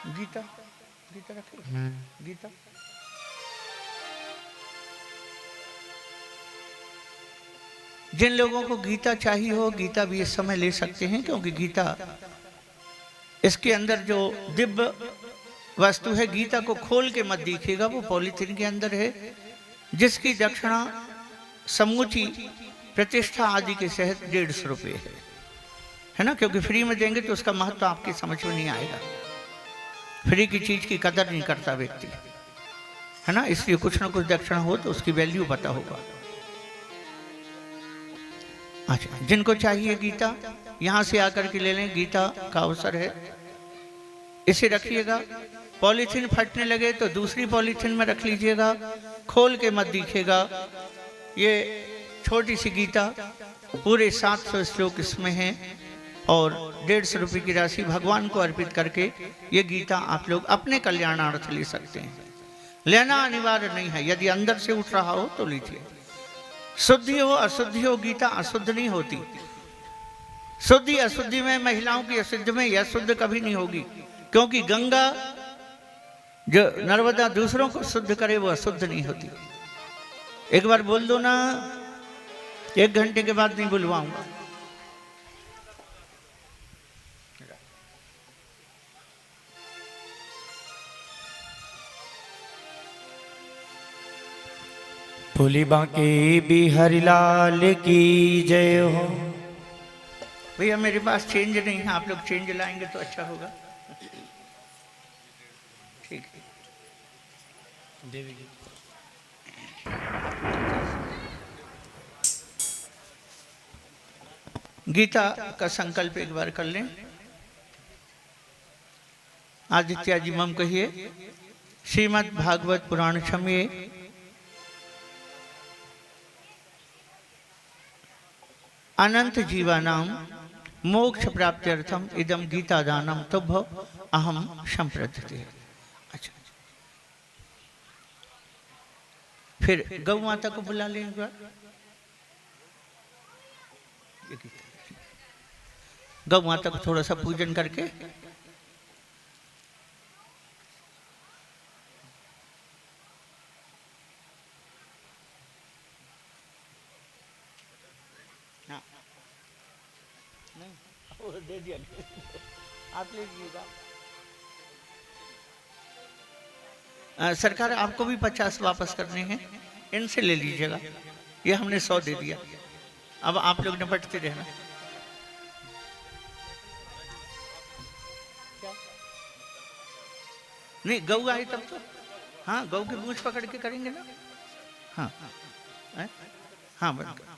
गीता गीता रखिए, गीता जिन लोगों को गीता चाहिए हो गीता भी इस समय ले सकते हैं, क्योंकि गीता इसके अंदर जो दिव्य वस्तु है, गीता को खोल के मत देखिएगा, वो पॉलीथीन के अंदर है, जिसकी दक्षिणा समूची प्रतिष्ठा आदि के सहित 150 रुपये है ना, क्योंकि फ्री में देंगे तो उसका महत्व आपकी समझ में नहीं आएगा। फ्री की चीज की कदर नहीं करता व्यक्ति, है ना, इसलिए कुछ ना कुछ दक्षिणा हो तो उसकी वैल्यू पता होगा। अच्छा, जिनको चाहिए गीता यहां से आकर के ले लें, गीता का अवसर है, इसे रखिएगा। पॉलीथीन फटने लगे तो दूसरी पॉलीथीन में रख लीजिएगा, खोल के मत दिखेगा। ये छोटी सी गीता, पूरे 700 श्लोक इसमें हैं, और 150 रुपये की राशि भगवान को अर्पित करके ये गीता आप लोग अपने कल्याणार्थ ले सकते हैं। लेना अनिवार्य नहीं है, यदि अंदर से उठ रहा हो तो लीजिए। शुद्धि हो अशुद्धि हो, गीता अशुद्ध नहीं होती। शुद्धि अशुद्धि में, महिलाओं की अशुद्ध में यह शुद्ध कभी नहीं होगी, क्योंकि गंगा जो नर्मदा दूसरों को शुद्ध करे वो अशुद्ध नहीं होती। एक बार बोल दो ना, 1 घंटे के बाद नहीं बुलवाऊंगा। फूली बांके बिहारी लाल की जय हो। भैया मेरे पास चेंज नहीं है, आप लोग चेंज लाएंगे तो अच्छा होगा। ठीक है, देवी जी गीता का संकल्प एक बार कर लें। आदित्य जी मम कहिए, श्रीमद् भागवत पुराण क्षम्ये अनंत जीवानाम मोक्ष प्राप्त्यर्थम इदम गीता दानम तुभ्य अहम संप्रदते। अच्छा, फिर गौ माता को बुला लेंगे। गौ माता को थोड़ा सा पूजन करके दे दिया, आप ले लीजिएगा। सरकार आपको भी 50 वापस करने हैं, इनसे ले लीजिएगा। ये हमने 100 दे दिया, अब आप लोग निपटते रहना। नहीं, गौ आई तब तो, हाँ गौ की मूंछ पकड़ के करेंगे ना। हाँ हाँ, हाँ बंद कर।